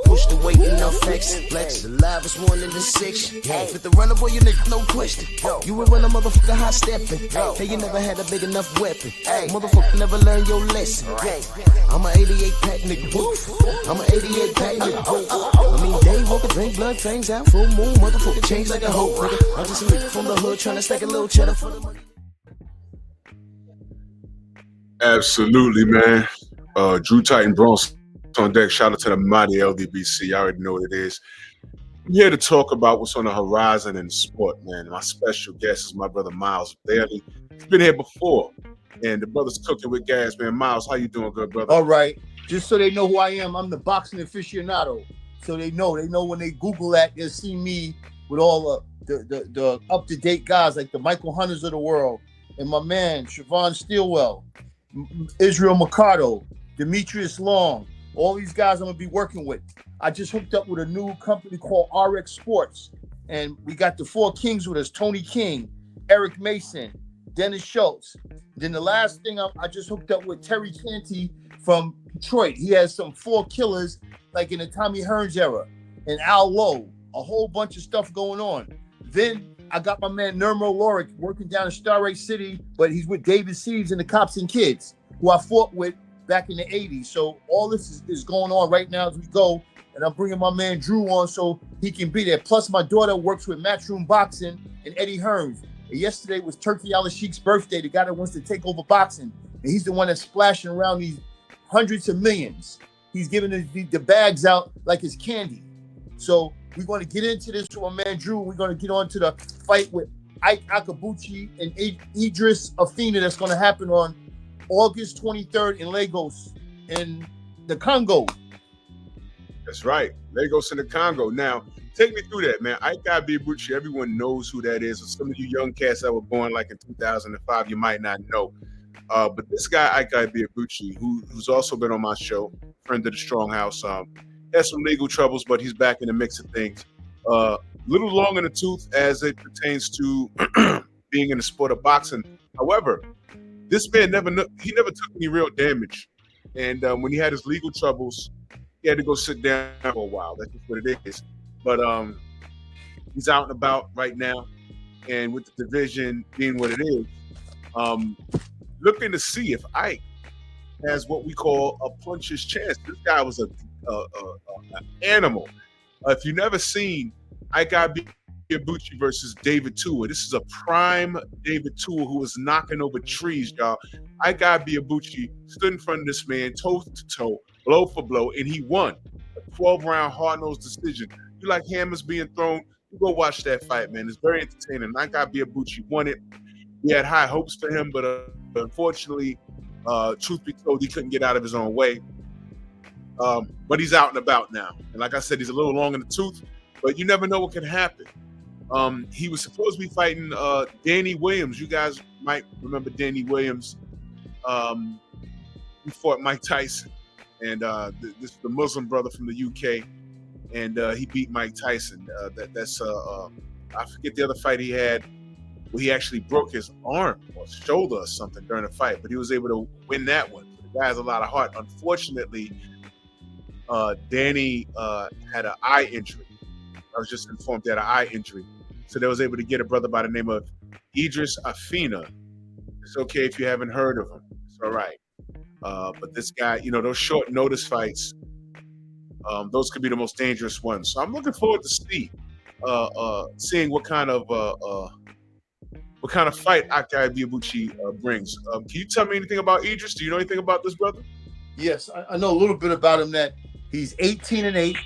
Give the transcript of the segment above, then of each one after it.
Push the weight in no flex. Flex the live is 1 in the 6. With the runner boy, you nigga, no question. You would run a motherfucker hot stepping. Hey, you never had a big enough weapon. Motherfucker never learned your lesson. I'm a 88 pack nigga. I'm a 88 pack nigga. I mean, day walker, drink blood, trains out, full moon, motherfucker change like a hoe. I'm just a nigga from the hood trying to stack a little cheddar for the money. Absolutely, man. Drew Titan Bronx on deck. Shout out to the mighty LDBC. I already know what it is. I'm here to talk about what's on the horizon in the sport, man. My special guest is my brother Miles Bailey. He's been here before, and the brother's cooking with gas, man. Miles, how you doing, good brother? All right. Just so they know who I am, I'm the boxing aficionado. So they know when they Google that, they'll see me with all the up-to-date guys like the Michael Hunters of the world, and my man Siobhan Stilwell, Israel Mercado, Demetrius Long, all these guys I'm gonna be working with. I just hooked up with a new company called RX Sports, and we got the 4 Kings with us: Tony King, Eric Mason, Dennis Schultz. Then the last thing I just hooked up with Terry Canty from Detroit. He has some 4 killers like in the Tommy Hearns era, and Al Lowe, a whole bunch of stuff going on. Then I got my man Nermo Lorick working down in Starray City, but he's with David Seaves and the Cops and Kids, who I fought with back in the 80s. So all this is going on right now as we go, and I'm bringing my man Drew on so he can be there. Plus, my daughter works with Matchroom Boxing and Eddie Hearns. And yesterday was Turkey Al Sheikh's birthday, the guy that wants to take over boxing. And he's the one that's splashing around these hundreds of millions. He's giving the bags out like it's candy. So we're going to get into this with my man Drew. We're going to get on to the fight with Ike Akabuchi and Idris Afina that's going to happen on August 23rd in Lagos in the Congo. That's right. Lagos in the Congo. Now, take me through that, man. Ike Akabuchi, everyone knows who that is. Some of you young cats that were born like in 2005, you might not know. But this guy, Ike Akabuchi, who's also been on my show, friend of the Strong House, has some legal troubles, but he's back in the mix of things. Little long in the tooth as it pertains to being in the sport of boxing. However, this man never took any real damage. And when he had his legal troubles, he had to go sit down for a while. That's just what it is. But he's out and about right now. And with the division being what it is, looking to see if Ike has what we call a puncher's chance. This guy was an animal. If you've never seen Ike Akabuchi versus David Tua, this is a prime David Tua who was knocking over trees, y'all. Ike Akabuchi stood in front of this man, toe to toe, blow for blow, and he won a 12-round hard-nosed decision. You like hammers being thrown? You go watch that fight, man. It's very entertaining. Ike Akabuchi won it. We had high hopes for him, but unfortunately, truth be told, he couldn't get out of his own way. But he's out and about now. And like I said, he's a little long in the tooth, but you never know what can happen. He was supposed to be fighting Danny Williams. You guys might remember Danny Williams. He fought Mike Tyson. And this is the Muslim brother from the UK. And he beat Mike Tyson. That's I forget the other fight he had, where he actually broke his arm or shoulder or something during the fight, but he was able to win that one. The guy has a lot of heart. Unfortunately, Danny had an eye injury. I was just informed he had an eye injury. So they was able to get a brother by the name of Idris Afina. It's okay if you haven't heard of him. It's all right. But this guy, those short notice fights, those could be the most dangerous ones. So I'm looking forward to seeing what kind of fight Ike Akabuchi brings. Can you tell me anything about Idris? Do you know anything about this brother? Yes, I know a little bit about him. That he's 18-8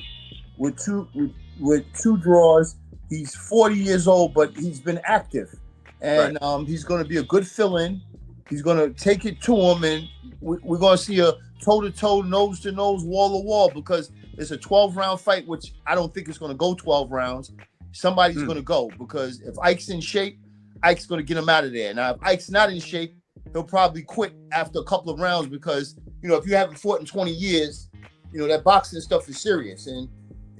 with two draws. He's 40 years old, but he's been active, and right. He's going to be a good fill-in. He's going to take it to him, and we're going to see a toe-to-toe, nose-to-nose, wall-to-wall, because it's a 12-round fight, which I don't think it's going to go 12 rounds. Somebody's going to go, because if Ike's in shape, Ike's going to get him out of there. Now, if Ike's not in shape, he'll probably quit after a couple of rounds, because, if you haven't fought in 20 years, that boxing stuff is serious. And,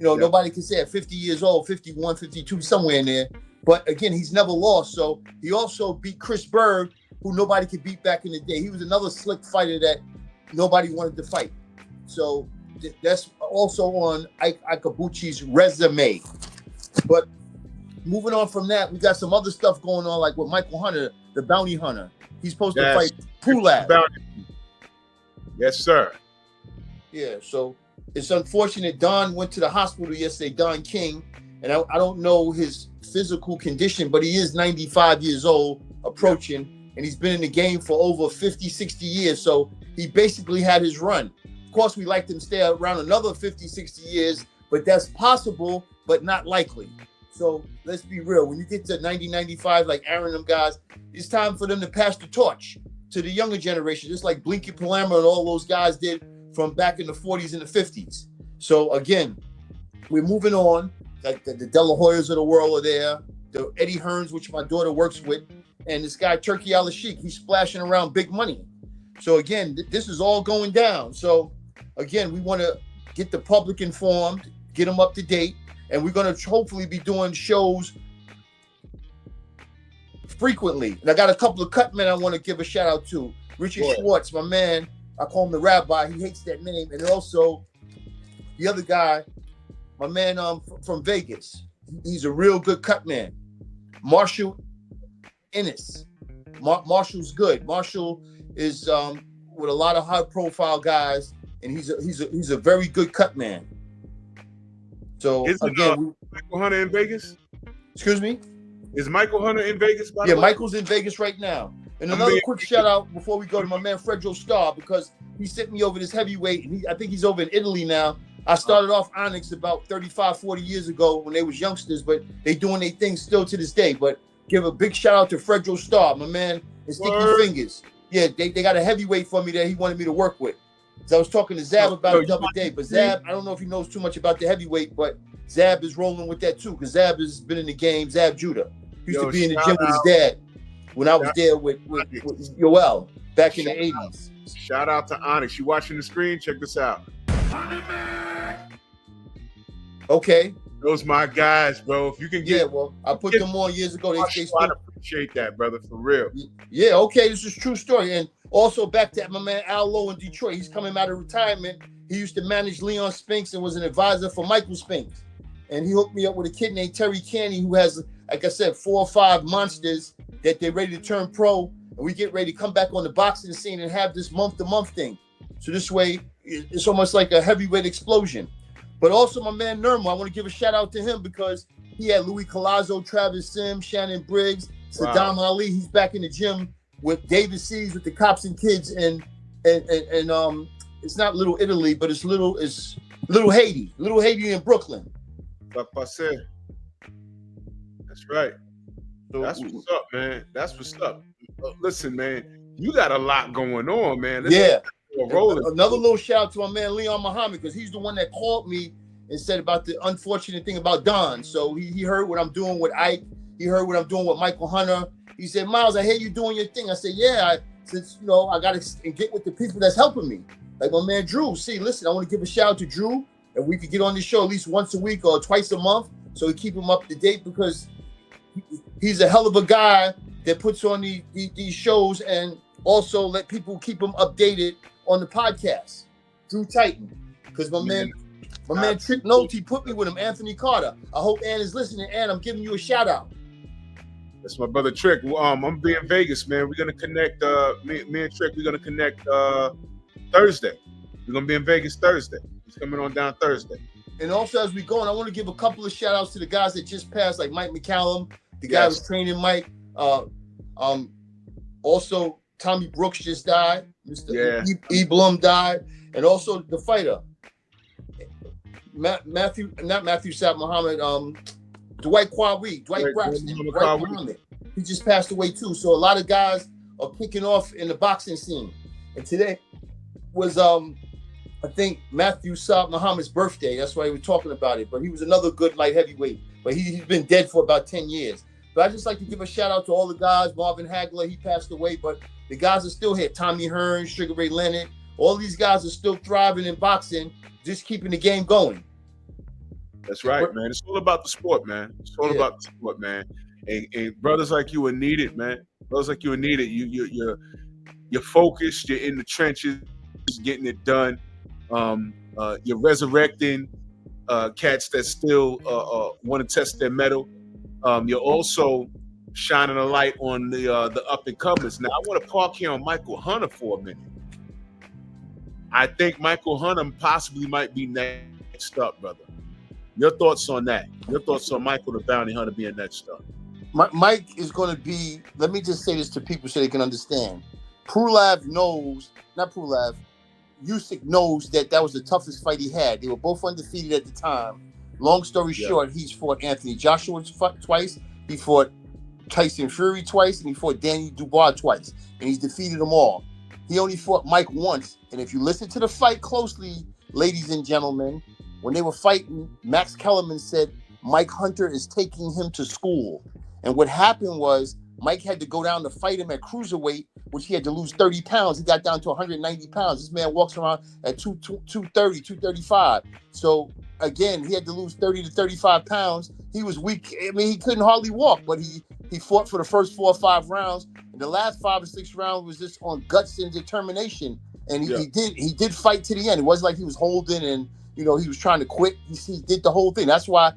nobody can say at 50 years old, 51, 52, somewhere in there. But again, he's never lost. So he also beat Chris Berg, who nobody could beat back in the day. He was another slick fighter that nobody wanted to fight. So that's also on Ike Akabuchi's resume. But moving on from that, we got some other stuff going on, like with Michael Hunter, the bounty hunter. He's supposed to fight Pulak. Yes, sir. Yeah, so it's unfortunate. Don went to the hospital yesterday, Don King, and I don't know his physical condition, but he is 95 years old, approaching, and he's been in the game for over 50, 60 years. So he basically had his run. Of course, we like him to stay around another 50, 60 years, but that's possible, but not likely. So let's be real. When you get to 90, 95, like Aaron and them guys, it's time for them to pass the torch to the younger generation, just like Blinky Palermo and all those guys did from back in the 40s and the 50s. So again, we're moving on. Like the De La Hoyas of the world are there. The Eddie Hearns, which my daughter works with, and this guy Turkey Al-Sheikh, he's splashing around big money. So again, this is all going down. So again, we want to get the public informed, get them up to date, and we're going to hopefully be doing shows frequently. And I got a couple of cut men I want to give a shout out to. Richard Schwartz, my man. I call him the rabbi. He hates that name. And also the other guy, my man from Vegas. He's a real good cut man. Marshall Ennis. Marshall's good. Marshall is with a lot of high profile guys, and he's a very good cut man. So again, Michael Hunter in Vegas? Excuse me? Is Michael Hunter in Vegas, by the way? Michael's in Vegas right now. And another quick shout out before we go to my man Fredro Starr, because he sent me over this heavyweight, and I think he's over in Italy now. I started off Onyx about 35, 40 years ago when they was youngsters, but they doing their thing still to this day. But give a big shout out to Fredro Starr, my man, and Sticky Fingers. Yeah, they got a heavyweight for me that he wanted me to work with. So I was talking to Zab about it the other day, but Zab, I don't know if he knows too much about the heavyweight, but Zab is rolling with that too, because Zab has been in the game. Zab Judah used to be in the gym with his dad when I was there with Yoel back in the 80s. Shout out to Onyx. You watching the screen? Check this out. Okay. Those my guys, bro. If you can get, well, I put them on years ago. They I appreciate that, brother, for real. Yeah, okay, this is a true story. And also back to my man Al Lowe in Detroit. He's coming out of retirement. He used to manage Leon Spinks and was an advisor for Michael Spinks. And he hooked me up with a kid named Terry Canny, who has, like I said, 4 or 5 monsters that they're ready to turn pro. And we get ready to come back on the boxing scene and have this month-to-month thing. So this way, it's almost like a heavyweight explosion. But also my man Nirma, I want to give a shout out to him because he had Louis Collazo, Travis Sims, Shannon Briggs, Saddam Ali. He's back in the gym with David Seas with the Cops and Kids, and it's not Little Italy, but it's Little Haiti in Brooklyn. That's right. That's what's up, man. That's what's up. Listen, man, you got a lot going on, man. Another little shout out to my man Leon Muhammad, because he's the one that called me and said about the unfortunate thing about Don. So he heard what I'm doing with Ike. He heard what I'm doing with Michael Hunter. He said, Miles, I hear you doing your thing. I said, yeah, since I got to get with the people that's helping me. Like my man Drew. See, listen, I want to give a shout out to Drew. And we could get on the show at least once a week or twice a month, so we keep him up to date, because he's a hell of a guy that puts on these shows, and also let people keep him updated on the podcast. Drew Titan, because my man Trick Nolte put me with him, Anthony Carter. I hope Ann is listening. Ann, I'm giving you a shout out. That's my brother Trick. I'm gonna be in Vegas, man. We're gonna connect. Me and Trick, we're gonna connect Thursday. We're gonna be in Vegas Thursday. He's coming on down Thursday. And also, as we go on, I want to give a couple of shout outs to the guys that just passed, like Mike McCallum, the guy who's training Mike. Also, Tommy Brooks just died. Mr. E. Blum died. And also the fighter, not Matthew Saab Muhammad, Dwight Braxton. Dwight Muhammad. He just passed away too. So a lot of guys are kicking off in the boxing scene. And today was I think Matthew Saab Muhammad's birthday. That's why we were talking about it. But he was another good light heavyweight. But he's been dead for about 10 years. But I just like to give a shout out to all the guys. Marvin Hagler, he passed away, but the guys are still here. Tommy Hearns, Sugar Ray Leonard, all these guys are still thriving in boxing, just keeping the game going. That's right, man. It's all about the sport, man. It's all about the sport, man. And brothers like you are needed, man. Brothers like you are needed. You're focused. You're in the trenches, getting it done. You're resurrecting cats that still want to test their metal. You're also shining a light on the up and comers. Now, I want to park here on Michael Hunter for a minute. I think Michael Hunter possibly might be next up, brother. Your thoughts on that? Your thoughts on Michael the Bounty Hunter being next up? Mike is going to be. Let me just say this to people so they can understand. Prulav knows, not Prulav. Usyk knows that was the toughest fight he had. They were both undefeated at the time. Long story short, he's fought Anthony Joshua twice. He fought Tyson Fury twice, and he fought Danny Dubois twice, and he's defeated them all. He only fought Mike once, and if you listen to the fight closely, ladies and gentlemen, when they were fighting, Max Kellerman said Mike Hunter is taking him to school. And what happened was Mike had to go down to fight him at cruiserweight, which he had to lose 30 pounds. He got down to 190 pounds. This man walks around at 230, 235. So, again, he had to lose 30 to 35 pounds. He was weak. I mean, he couldn't hardly walk, but he fought for the first 4 or 5 rounds. And the last 5 or 6 rounds was just on guts and determination. And he did fight to the end. It wasn't like he was holding and, he was trying to quit. He did the whole thing. That's why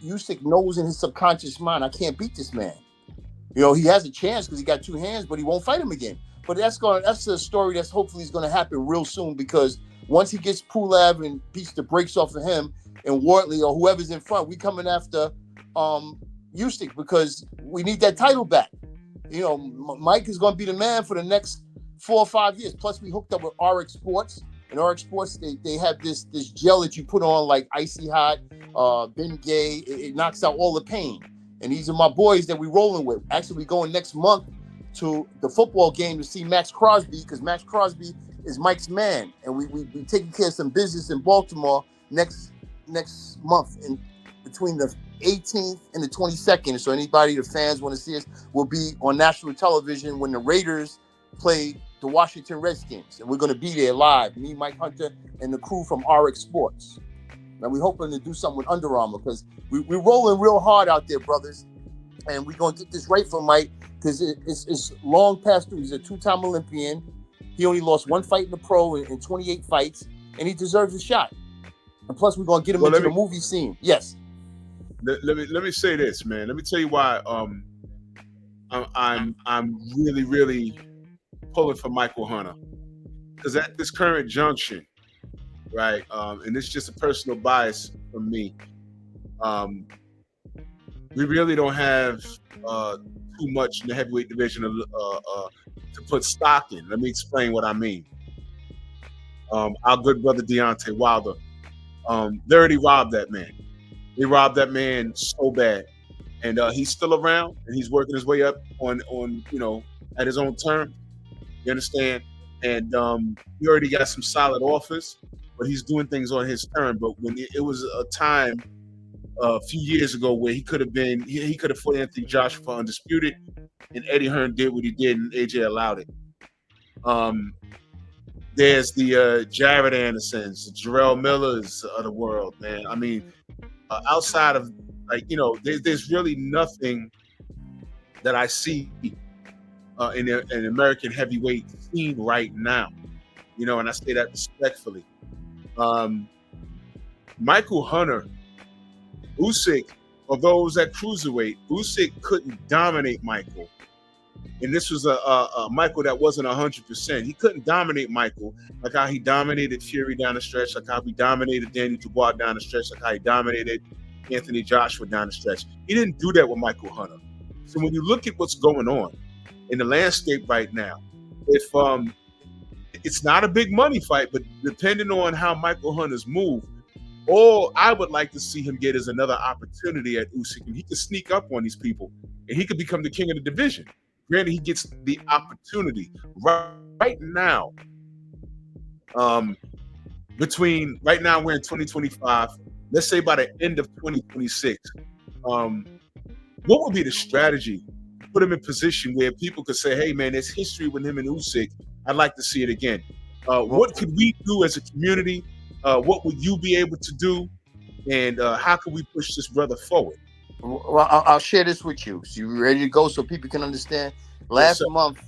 Usyk knows in his subconscious mind, I can't beat this man. He has a chance because he got 2 hands, but he won't fight him again. But that's a story that's hopefully is going to happen real soon, because once he gets Prulav and beats the brakes off of him and Wortley or whoever's in front, we coming after Usyk, because we need that title back. Mike is going to be the man for the next 4 or 5 years. Plus, we hooked up with RX Sports. And RX Sports, they have this gel that you put on like Icy Hot, Ben Gay. It knocks out all the pain. And these are my boys that we're rolling with. Actually, we're going next month to the football game to see Max Crosby, because Max Crosby is Mike's man. And we taking care of some business in Baltimore next month, in between the 18th and the 22nd. So anybody, the fans want to see us, will be on national television when the Raiders play the Washington Redskins. And we're going to be there live, me, Mike Hunter, and the crew from RX Sports. Now, we're hoping to do something with Under Armour, because we're rolling real hard out there, brothers. And we're going to get this right for Mike, because it's long past due. He's a 2-time Olympian. He only lost 1 fight in the pro in 28 fights, and he deserves a shot. And plus, we're going to get him into the movie scene. Yes. Let me say this, man. Let me tell you why I'm really, really pulling for Michael Hunter. Because at this current junction, right, and it's just a personal bias from me, we really don't have too much in the heavyweight division to put stock in. Let me explain what I mean. Our good brother Deontay Wilder, they already robbed that man. They robbed that man so bad, and he's still around, and he's working his way up on at his own term. You understand? And he already got some solid offers, but he's doing things on his term. But when it was a time a few years ago where he could have fought Anthony Joshua for undisputed, and Eddie Hearn did what he did, and AJ allowed it. There's the Jared Andersons, the Jarrell Millers of the world, man. I mean, outside of there's really nothing that I see in an American heavyweight scene right now, and I say that respectfully. Michael Hunter, Usyk, although it was at cruiserweight, Usyk couldn't dominate Michael. And this was a Michael that wasn't 100%. He couldn't dominate Michael like how he dominated Fury down the stretch, like how he dominated Danny Dubois down the stretch, like how he dominated Anthony Joshua down the stretch. He didn't do that with Michael Hunter. So when you look at what's going on in the landscape right now, if it's not a big money fight, but depending on how Michael Hunter's move, all I would like to see him get is another opportunity at Usyk, and he could sneak up on these people, and he could become the king of the division. Granted, he gets the opportunity right now. Right now we're in 2025. Let's say by the end of 2026, what would be the strategy to put him in position where people could say, "Hey, man, there's history with him and Usyk. I'd like to see it again." What could we do as a community? What would you be able to do? And how can we push this brother forward? Well, I'll share this with you. So you ready to go so people can understand? Last month,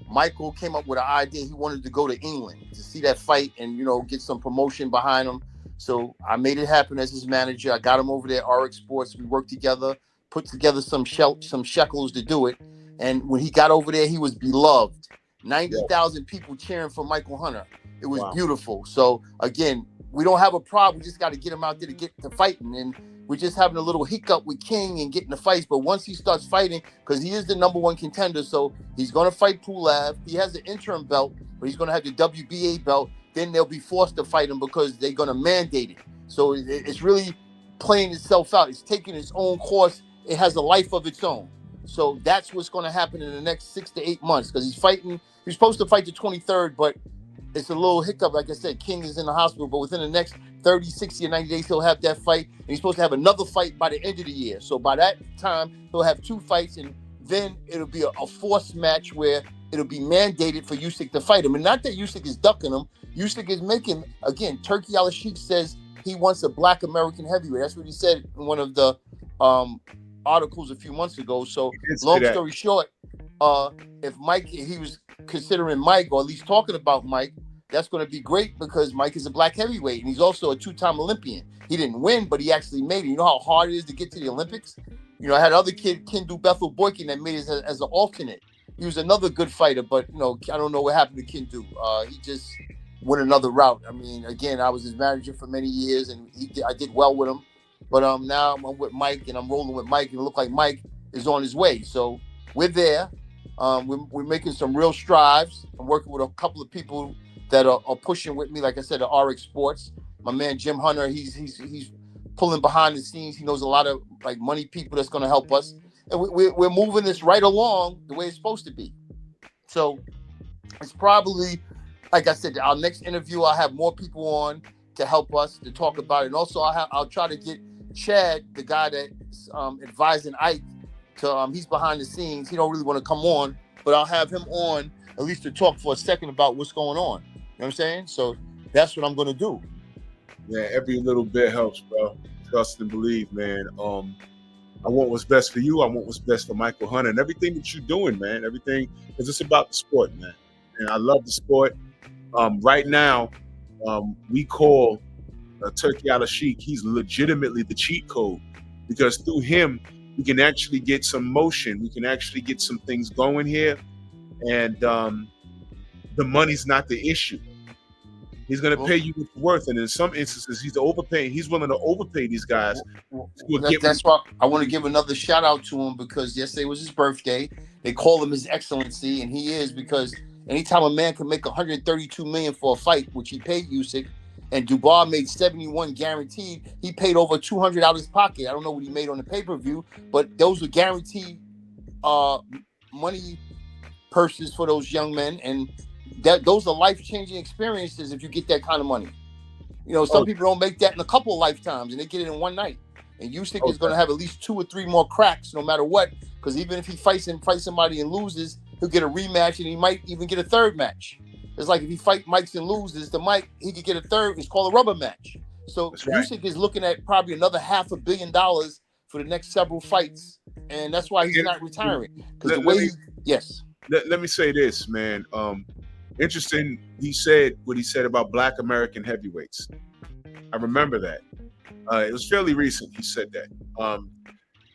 Michael came up with an idea. He wanted to go to England to see that fight and, get some promotion behind him. So I made it happen as his manager. I got him over there at RX Sports. We worked together, put together some shekels to do it. And when he got over there, he was beloved. 90,000 people cheering for Michael Hunter. It was beautiful. So again, we don't have a problem. We just got to get him out there to get to fighting. And we're just having a little hiccup with King and getting the fights. But once he starts fighting, because he is the number one contender, so he's going to fight Pulev. He has the interim belt, but he's going to have the WBA belt. Then they'll be forced to fight him because they're going to mandate it. So it's really playing itself out. It's taking its own course. It has a life of its own. So that's what's going to happen in the next 6 to 8 months, because he's fighting. He's supposed to fight the 23rd, but it's a little hiccup. Like I said, King is in the hospital, but within the next 30, 60, or 90 days, he'll have that fight. And he's supposed to have another fight by the end of the year. So by that time, he'll have 2 fights, and then it'll be a forced match where it'll be mandated for Usyk to fight him. And not that Usyk is ducking him. Usyk is making, again, Turki Al-Sheikh says he wants a black American heavyweight. That's what he said in one of the articles a few months ago. So long story short, if he was considering Mike, or at least talking about Mike, that's going to be great, because Mike is a black heavyweight and he's also a 2-time Olympian. He didn't win, but he actually made it. You know how hard it is to get to the Olympics? I had other kid, Kindu Bethel Boykin, that made it as an alternate. He was another good fighter, but I don't know what happened to Kindu. He just went another route. I mean, again, I was his manager for many years, and I did well with him. But now I'm with Mike, and I'm rolling with Mike, and it looked like Mike is on his way. So we're there. We're making some real strides. I'm working with a couple of people that are pushing with me. Like I said, at RX Sports, my man Jim Hunter, he's pulling behind the scenes. He knows a lot of money people that's going to help us, and we're moving this right along the way it's supposed to be. So it's probably, like I said, our next interview, I'll have more people on to help us to talk about it. And also I'll try to get Chad, the guy that's advising Ike, to he's behind the scenes. He don't really want to come on, but I'll have him on at least to talk for a second about what's going on. You know what I'm saying? So that's what I'm going to do. Yeah, every little bit helps, bro. Trust and believe, man. I want what's best for you. I want what's best for Michael Hunter and everything that you're doing, man. Everything, because it's about the sport, man. And I love the sport. Right now, we call Turki Al-Sheikh. He's legitimately the cheat code, because through him, we can actually get some motion. We can actually get some things going here. And the money's not the issue. He's going to pay you what's worth. And in some instances, he's overpaying. He's willing to overpay these guys. That's why I want to give another shout out to him, because yesterday was his birthday. They call him His Excellency, and he is, because anytime a man can make $132 million for a fight, which he paid Usyk, and Dubois made 71 guaranteed, he paid over $200 out of his pocket. I don't know what he made on the pay-per-view, but those were guaranteed money purses for those young men, and those are life-changing experiences if you get that kind of money. Some people don't make that in a couple of lifetimes, and they get it in one night. And Usyk is going to have at least 2 or 3 more cracks, no matter what, because even if he fights somebody and loses, he'll get a rematch, and he might even get a third match. It's like if he fight Mikes and loses to Mike, he could get a third. It's called a rubber match. So Usyk is looking at probably another $500 million for the next several fights, and that's why he's not retiring. Because Let me say this, man. Interesting. He said what he said about Black American heavyweights. I remember that. It was fairly recent. He said that.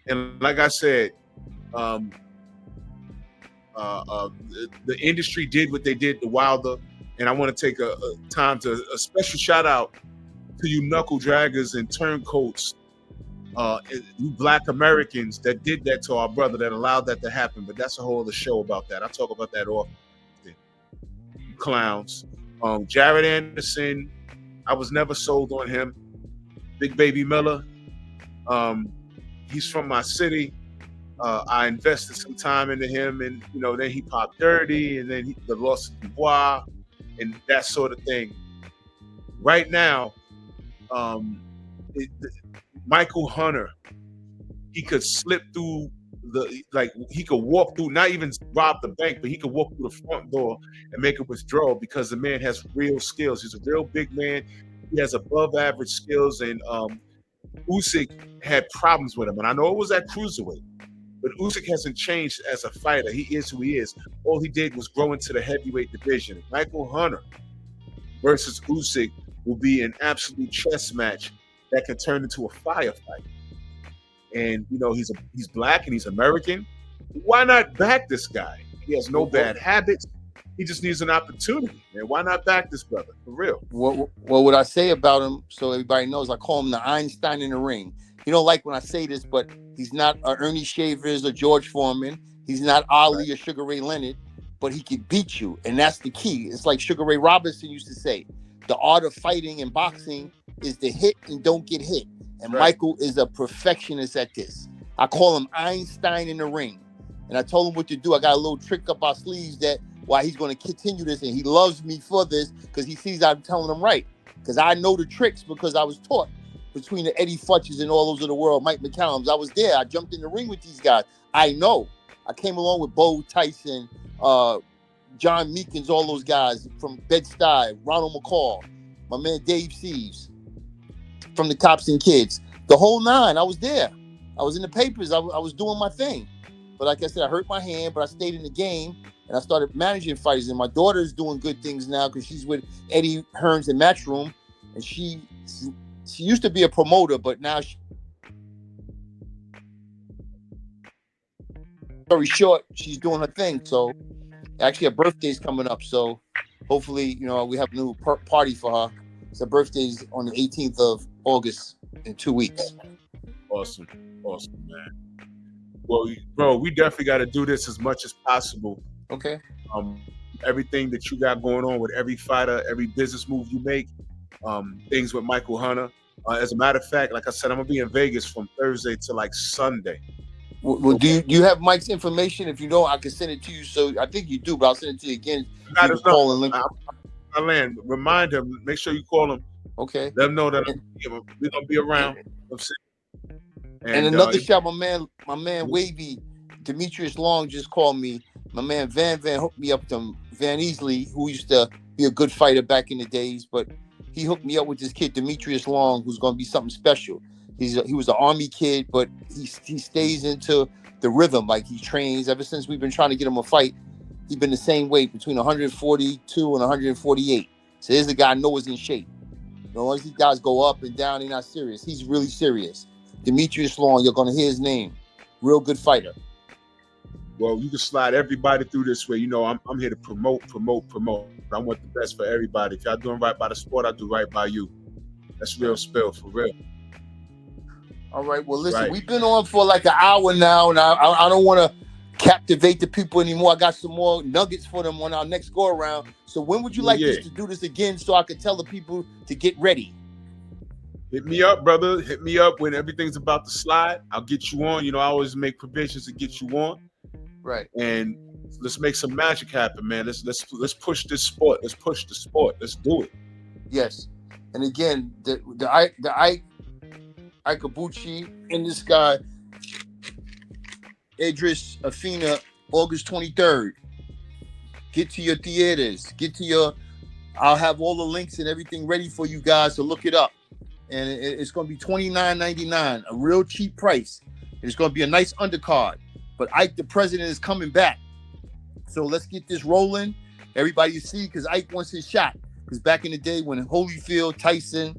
And like I said, the industry did what they did to Wilder, and I want to take a special shout out to you knuckle draggers and turncoats, you Black Americans that did that to our brother, that allowed that to happen. But that's a whole other show about that. I talk about that often. You clowns. Jared Anderson, I was never sold on him. Big Baby Miller, he's from my city. I invested some time into him, and then he popped dirty, and then the loss of Dubois, and that sort of thing. Right now, Michael Hunter, he could slip through he could walk through, not even rob the bank, but he could walk through the front door and make a withdrawal, because the man has real skills. He's a real big man. He has above average skills, and Usyk had problems with him, and I know it was at cruiserweight. But Usyk hasn't changed as a fighter. He is who he is. All he did was grow into the heavyweight division. Michael Hunter versus Usyk will be an absolute chess match that can turn into a firefight. And he's black and he's American. Why not back this guy? He has no bad habits. He just needs an opportunity, man. Why not back this brother? For real. What I say about him, so everybody knows, I call him the Einstein in the ring. You don't like when I say this, but he's not a Ernie Shavers or George Foreman. He's not Ali or Sugar Ray Leonard, but he can beat you, and that's the key. It's like Sugar Ray Robinson used to say, the art of fighting and boxing is to hit and don't get hit. And Michael is a perfectionist at this. I call him Einstein in the ring. And I told him what to do. I got a little trick up our sleeves that why he's going to continue this, and he loves me for this because he sees I'm telling him right. Because I know the tricks because I was taught between the Eddie Futches and all those of the world, Mike McCallums. I was there. I jumped in the ring with these guys. I know. I came along with Bo Tyson, John Meekins, all those guys from Bed-Stuy, Ronald McCall, my man Dave Seaves from the Cops and Kids. The whole nine, I was there. I was in the papers. I was doing my thing. But like I said, I hurt my hand, but I stayed in the game, and I started managing fighters. And my daughter's doing good things now because she's with Eddie Hearns in Matchroom, and she used to be a promoter, but now very short, she's doing her thing. So actually, her birthday's coming up, so hopefully, we have a new party for her. So her birthday's on the 18th of August in 2 weeks. Awesome, man. Well, bro, we definitely got to do this as much as possible. Okay. Everything that you got going on with every fighter, every business move you make, things with Michael Hunter. As a matter of fact, like I said, I'm gonna be in Vegas from Thursday to like Sunday. Well, do you have Mike's information? If you don't, I can send it to you. So I think you do, but I'll send it to you again. Remind him. Make sure you call him. Okay. Let him know that we're gonna be around. And another shot, my man Wavy, Demetrius Long just called me. My man Van hooked me up to Van Easley, who used to be a good fighter back in the days, but he hooked me up with this kid Demetrius Long, who's going to be something special. He was an Army kid, but he stays into the rhythm. Like, he trains ever since we've been trying to get him a fight. He's been the same weight between 142 and 148. So here's a guy I know is in shape. Once these guys go up and down, they're not serious. He's really serious. Demetrius Long, you're going to hear his name. Real good fighter. Well, you can slide everybody through this way. I'm here to promote. I want the best for everybody. If y'all doing right by the sport, I do right by you. That's real spill, for real. All right. Well, listen, we've been on for like an hour now, and I don't want to captivate the people anymore. I got some more nuggets for them on our next go around. So when would you like us to do this again so I could tell the people to get ready? Hit me up, brother. Hit me up when everything's about to slide. I'll get you on. I always make provisions to get you on. Right. And let's make some magic happen, man. Let's push this sport. Let's push the sport. Let's do it. Yes. And again, the Ikabuchi in this guy, Idris Afina, August 23rd. Get to your theaters. I'll have all the links and everything ready for you guys to look it up. And it's going to be $29.99, a real cheap price. It's going to be a nice undercard. But Ike, the president, is coming back. So let's get this rolling. Everybody see, because Ike wants his shot. Because back in the day when Holyfield, Tyson,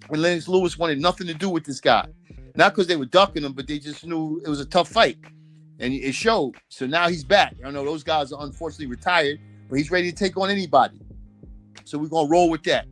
and Lennox Lewis wanted nothing to do with this guy. Not because they were ducking him, but they just knew it was a tough fight. And it showed. So now he's back. I know those guys are unfortunately retired, but he's ready to take on anybody. So we're going to roll with that.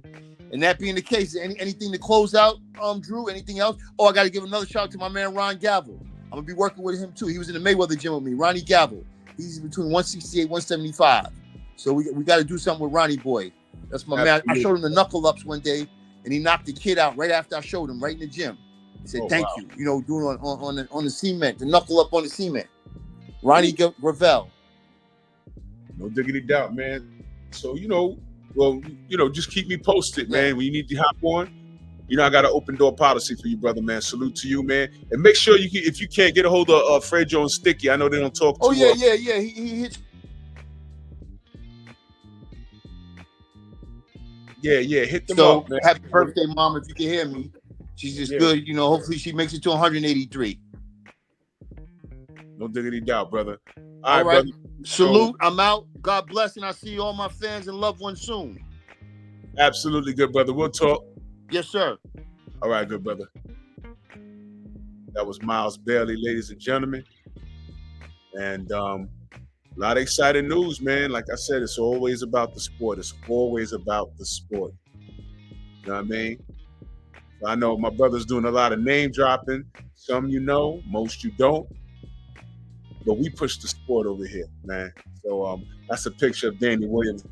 And that being the case, anything to close out, Drew? Anything else? Oh, I got to give another shout out to my man Ron Gavel. I'm going to be working with him too. He was in the Mayweather gym with me. Ronnie Gavel. He's between 168 175. So we got to do something with Ronnie boy. That's my man. I showed him the knuckle ups one day, and he knocked the kid out right after I showed him, right in the gym. He said, thank you. Doing on the cement, the knuckle up on the cement. Ronnie Gravel. No diggity doubt, man. So, just keep me posted, man. When you need to hop on, I got an open door policy for you, brother, man. Salute to you, man. And make sure if you can't get a hold of Frejo and Sticky, I know they don't talk to you. Yeah. He hits. Yeah, hit them up, man. Happy birthday, Mom, if you can hear me. She's just good. Hopefully she makes it to 183. No diggity doubt, brother. All right. brother. Salute. I'm out. God bless, and I'll see all my fans and loved ones soon. Absolutely good, brother. We'll talk. Yes, sir. All right, good brother. That was Miles Bailey, ladies and gentlemen. And a lot of exciting news, man. Like I said, it's always about the sport. It's always about the sport. You know what I mean? So I know my brother's doing a lot of name dropping. Some you know, most you don't. But we push the sport over here, man. So that's a picture of Danny Williams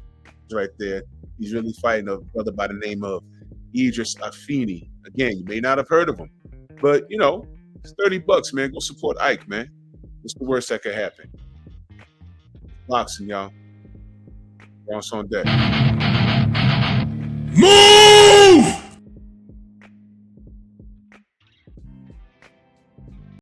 right there. He's really fighting a brother by the name of Idris Afini. Again, you may not have heard of him, but you know, it's $30, man. Go support Ike, man. What's the worst that could happen? Boxing, y'all. Bounce on deck. Move!